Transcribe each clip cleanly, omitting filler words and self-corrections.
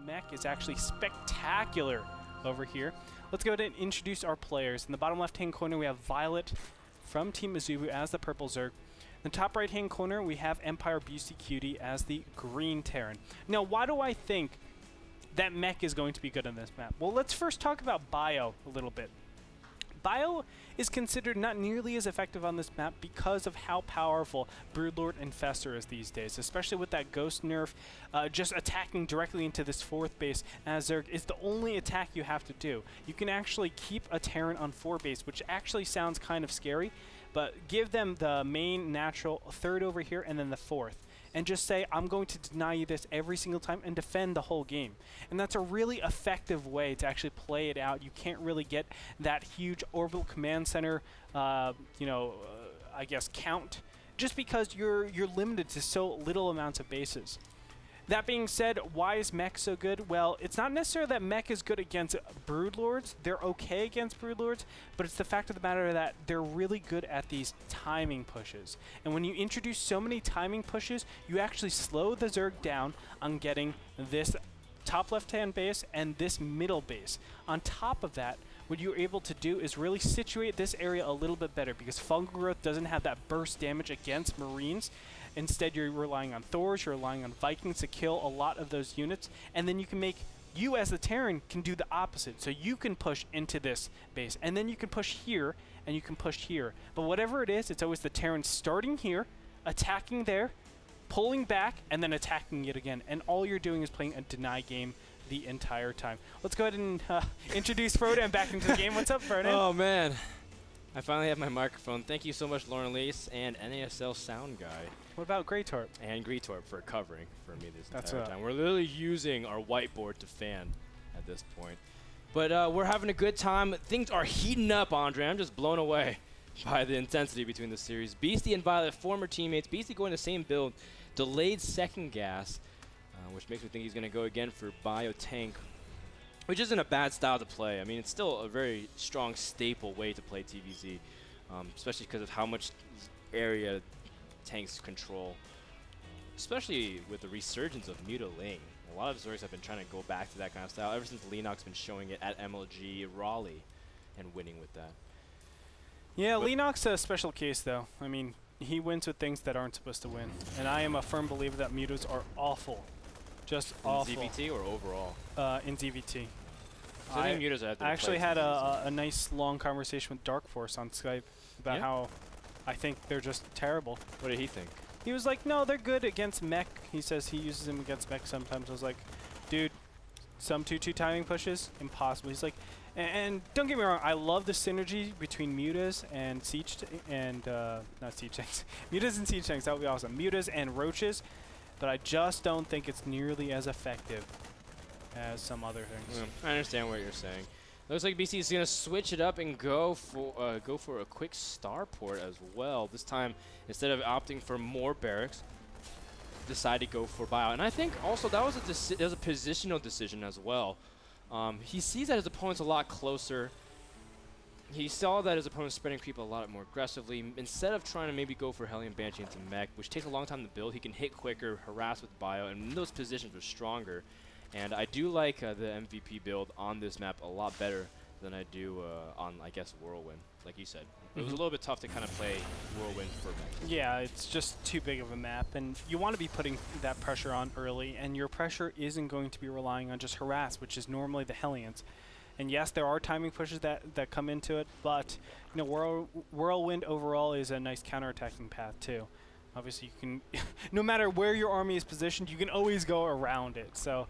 mech is actually spectacular over here. Let's go ahead and introduce our players. In the bottom left-hand corner, we have Violet from Team Mizubu as the purple Zerg. In the top right-hand corner, we have Empire BeastyQT as the green Terran. Now, why do I think that mech is going to be good on this map? Well, let's first talk about Bio a little bit. Bio is considered not nearly as effective on this map because of how powerful Broodlord and Fester is these days, especially with that Ghost nerf. Just attacking directly into this 4th base as Zerg is the only attack you have to do. You can actually keep a Terran on 4 base, which actually sounds kind of scary, but give them the main natural 3rd over here and then the 4th. And just say, I'm going to deny you this every single time and defend the whole game. And that's a really effective way to actually play it out. You can't really get that huge orbital command center, I guess, count, just because you're limited to so little amounts of bases. That being said, why is mech so good? Well, it's not necessarily that mech is good against Broodlords. They're okay against Broodlords, but it's the fact of the matter that they're really good at these timing pushes. And when you introduce so many timing pushes, you actually slow the Zerg down on getting this top left-hand base and this middle base. On top of that, what you're able to do is really situate this area a little bit better because fungal growth doesn't have that burst damage against Marines. Instead, you're relying on Thors, you're relying on Vikings to kill a lot of those units, and then you can make, you as the Terran can do the opposite. So you can push into this base, and then you can push here, and you can push here. But whatever it is, it's always the Terran starting here, attacking there, pulling back, and then attacking it again. And all you're doing is playing a deny game the entire time. Let's go ahead and introduce Frodan back into the game. What's up, Frodan? Oh, man. I finally have my microphone. Thank you so much, Lauren Lease and NASL Sound Guy. What about Gretorp? And Gretorp for covering for me this entire time. We're literally using our whiteboard to fan at this point. But we're having a good time. Things are heating up, Andre. I'm just blown away by the intensity between the series. Beasty and Violet, former teammates. Beasty going the same build. Delayed second gas, which makes me think he's going to go again for Bio Tank, which isn't a bad style to play. I mean, it's still a very strong, staple way to play TVZ, especially because of how much area tanks control, especially with the resurgence of Mutilating. A lot of Zergs have been trying to go back to that kind of style ever since Lennox been showing it at MLG Raleigh and winning with that. Yeah, Lennox a special case, though. I mean, he wins with things that aren't supposed to win. And I am a firm believer that mutas are awful. Just awful. In ZVT or overall? In ZVT. So I think mutas I actually had a nice long conversation with Dark Force on Skype about how I think they're just terrible. What did he think? He was like, no, they're good against mech. He says he uses them against mech sometimes. I was like, dude, some 2-2 timing pushes? Impossible. He's like, and don't get me wrong, I love the synergy between mutas and siege and not siege tanks. Mutas and siege tanks, that would be awesome. Mutas and roaches, but I just don't think it's nearly as effective as some other things. I understand what you're saying. Looks like BC is going to switch it up and go for a quick starport as well. This time, instead of opting for more barracks, decide to go for bio. And I think also that was a positional decision as well. He sees that his opponent's a lot closer. He saw that his opponent's spreading people a lot more aggressively. Instead of trying to maybe go for Hellion Banshee into mech, which takes a long time to build, he can hit quicker, harass with bio, and those positions were stronger. And I do like the MVP build on this map a lot better than I do on, I guess, Whirlwind, like you said. It was a little bit tough to kind of play Whirlwind for mech. Yeah, it's just too big of a map, and you want to be putting that pressure on early, and your pressure isn't going to be relying on just harass, which is normally the Hellions. And yes, there are timing pushes that come into it, but you know, Whirlwind overall is a nice counterattacking path too. Obviously, you can, no matter where your army is positioned, you can always go around it. So.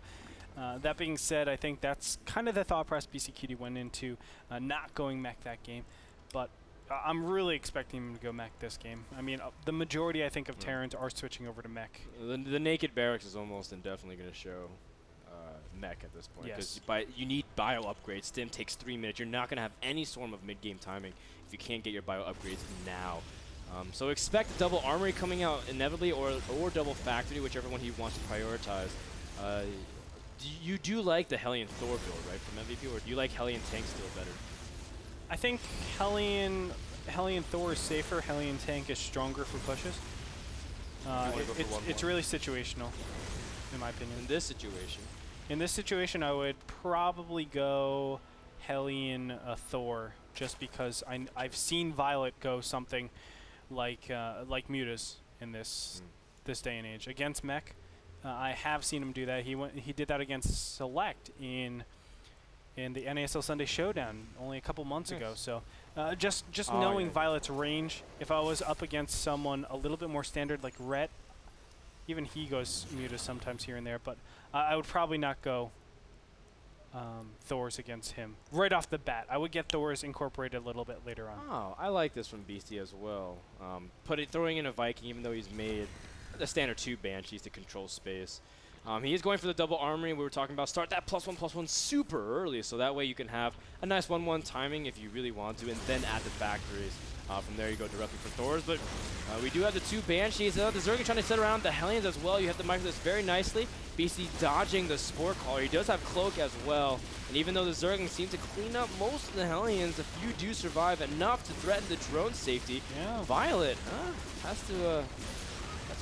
That being said, I think that's kind of the thought process BeastyQT went into not going mech that game. But I'm really expecting him to go mech this game. I mean, the majority, I think, of Terrans are switching over to mech. The naked barracks is almost indefinitely going to show mech at this point. Because you need bio upgrades. Stim takes 3 minutes. You're not going to have any form of mid-game timing if you can't get your bio upgrades now. So expect double armory coming out inevitably or double factory, whichever one he wants to prioritize. You do like the Hellion Thor build, right, from MVP, or do you like Hellion Tank still better? I think Hellion Thor is safer. Hellion Tank is stronger for pushes. It's really situational, in my opinion. In this situation, In this situation, I would probably go Hellion Thor, just because I've seen Violet go something like Mutas in this day and age against mech. I have seen him do that. He did that against Select in the NASL Sunday Showdown only a couple months ago. So just knowing Violet's range, if I was up against someone a little bit more standard like Rhett, even he goes Mutas sometimes here and there, but I would probably not go Thor's against him right off the bat. I would get Thor's incorporated a little bit later on. Oh, I like this from Beasty as well. Throwing in a Viking, even though he's made the standard 2 Banshees to control space. He is going for the double armory. We were talking about start that +1/+1 super early, so that way you can have a nice 1-1 timing if you really want to, and then add the factories. From there you go directly for Thor's, but we do have the 2 Banshees. The Zerg trying to sit around the Hellions as well. You have to micro this very nicely. Beasty dodging the Spore Caller. He does have Cloak as well, and even though the Zerg seem to clean up most of the Hellions, a few do survive enough to threaten the drone safety. Yeah. Violet has to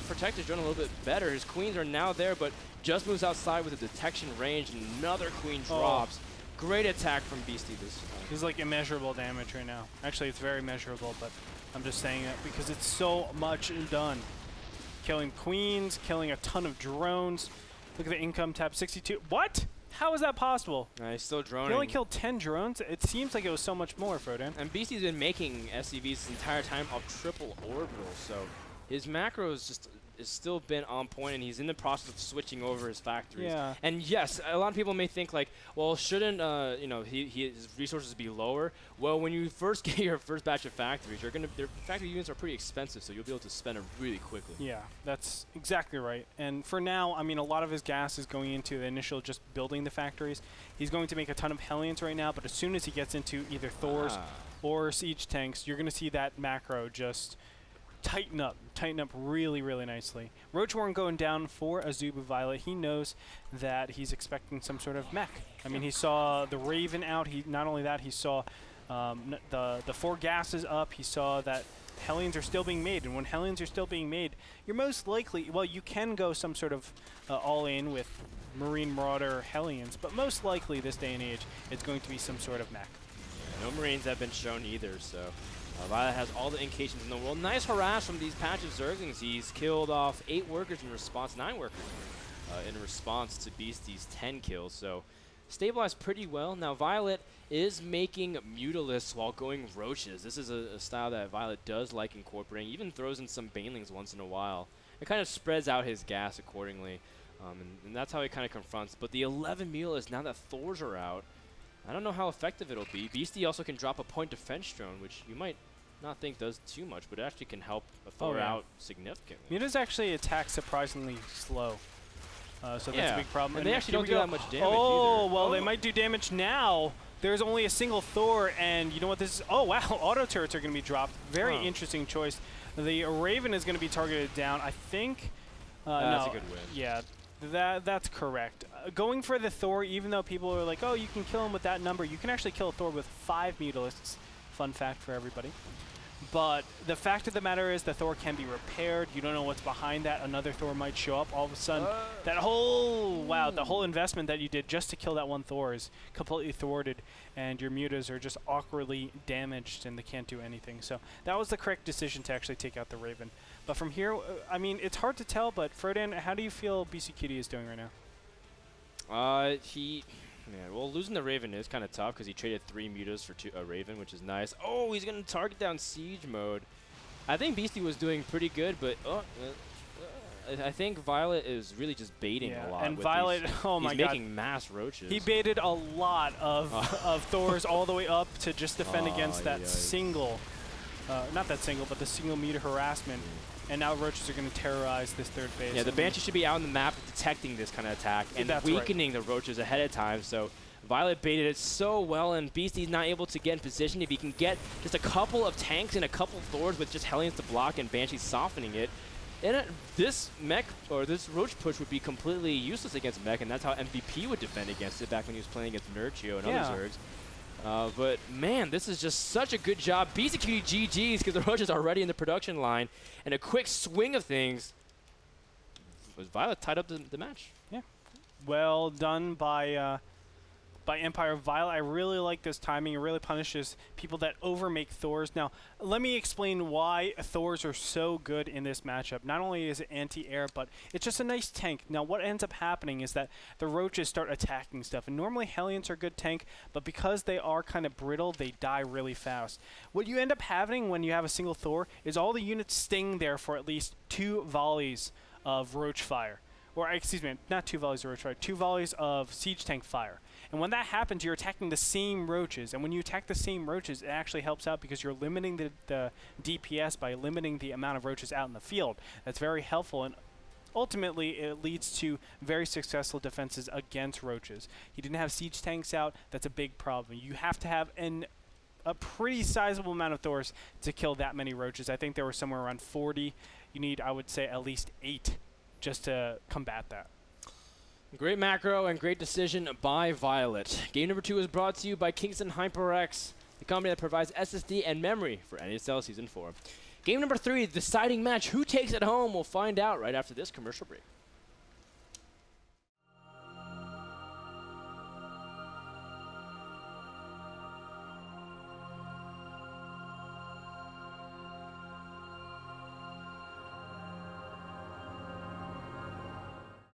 protect his drone a little bit better. His queens are now there, but just moves outside with a detection range, and another queen drops. Great attack from Beasty this time. This is like immeasurable damage right now. Actually, it's very measurable, but I'm just saying it because it's so much done. Killing queens, killing a ton of drones. Look at the income tab, 62. What? How is that possible? He's still droning. He only killed 10 drones? It seems like it was so much more, Frodan. And Beasty's been making SCVs this entire time of triple orbital, so his macros just has still been on point, and he's in the process of switching over his factories. Yeah. And yes, a lot of people may think like, well, shouldn't his resources be lower? Well, when you first get your first batch of factories, their factory units are pretty expensive, so you'll be able to spend them really quickly. Yeah, that's exactly right. And for now, I mean, a lot of his gas is going into the initial just building the factories. He's going to make a ton of Hellions right now, but as soon as he gets into either Thor's or Siege tanks, you're going to see that macro just tighten up really, really nicely. Roachworm going down for Azubu Violet. He knows that he's expecting some sort of mech. I mean, he saw the Raven out. Not only that, he saw the 4 gases up. He saw that Hellions are still being made, and when Hellions are still being made, you're most likely, well, you can go some sort of all-in with Marine Marauder Hellions, but most likely this day and age, it's going to be some sort of mech. Yeah, no Marines have been shown either, so Violet has all the indications in the world. Nice harass from these patch of Zerglings. He's killed off 8 workers in response, 9 workers in response to Beasty's 10 kills. So stabilized pretty well. Now Violet is making Mutalisks while going Roaches. This is a style that Violet does like incorporating. Even throws in some Banelings once in a while. It kind of spreads out his gas accordingly. And that's how he kind of confronts. But the 11 Mutalisks, now that Thors are out, I don't know how effective it'll be. Beasty also can drop a point defense drone, which you might not think does too much, but it actually can help Thor out significantly. Mutas actually attack surprisingly slow, so that's a big problem. And they actually don't do that much damage either. Well, they might do damage now. There's only a single Thor, and you know what this is? Oh, wow, auto turrets are going to be dropped. Very interesting choice. The Raven is going to be targeted down. I think... that's a good win. Yeah, that's correct. Going for the Thor, even though people are like, oh, you can kill him with that number, you can actually kill a Thor with 5 Mutalisks. Fun fact for everybody. But the fact of the matter is the Thor can be repaired. You don't know what's behind that. Another Thor might show up. All of a sudden, that whole, the whole investment that you did just to kill that one Thor is completely thwarted, and your Mutas are just awkwardly damaged, and they can't do anything. So that was the correct decision to actually take out the Raven. But from here, I mean, it's hard to tell, but Frodan, how do you feel BeastyQT is doing right now? Yeah, well, losing the Raven is kind of tough because he traded 3 Mutas for a Raven, which is nice. Oh, he's going to target down Siege mode. I think Beasty was doing pretty good, but I think Violet is really just baiting a lot. And Violet, oh my God. He's making mass Roaches. He baited a lot of Thors all the way up to just defend against that single, not that single, but the single Muta harassment. And now Roaches are going to terrorize this 3rd base. Yeah, the Banshee should be out on the map detecting this kind of attack and weakening the Roaches ahead of time. So Violet baited it so well, and Beasty's not able to get in position. If he can get just a couple of tanks and a couple of Thors with just Hellions to block and Banshee softening it, and this mech, or this Roach push would be completely useless against mech, and that's how MVP would defend against it back when he was playing against Nurchio and other Zergs. But man, this is just such a good job. BeastyQT GG's because the Roaches are already in the production line, and a quick swing of things was Violet tied up the match. Yeah. Well done by Empire Violet. I really like this timing. It really punishes people that overmake Thors. Now, let me explain why Thors are so good in this matchup. Not only is it anti-air, but it's just a nice tank. Now, what ends up happening is that the roaches start attacking stuff. And normally, Hellions are a good tank, but because they are kind of brittle, they die really fast. What you end up having when you have a single Thor is all the units sting there for at least 2 volleys of roach fire. Or, excuse me, not 2 volleys of roach fire, 2 volleys of siege tank fire. And when that happens, you're attacking the same roaches. And when you attack the same roaches, it actually helps out because you're limiting the DPS by limiting the amount of roaches out in the field. That's very helpful, and ultimately it leads to very successful defenses against roaches. He didn't have siege tanks out. That's a big problem. You have to have a pretty sizable amount of Thors to kill that many roaches. I think there were somewhere around 40. You need, I would say, at least 8 just to combat that. Great macro and great decision by Violet. Game number 2 is brought to you by Kingston HyperX, the company that provides SSD and memory for NASL Season 4. Game number 3, deciding match. Who takes it home? We'll find out right after this commercial break.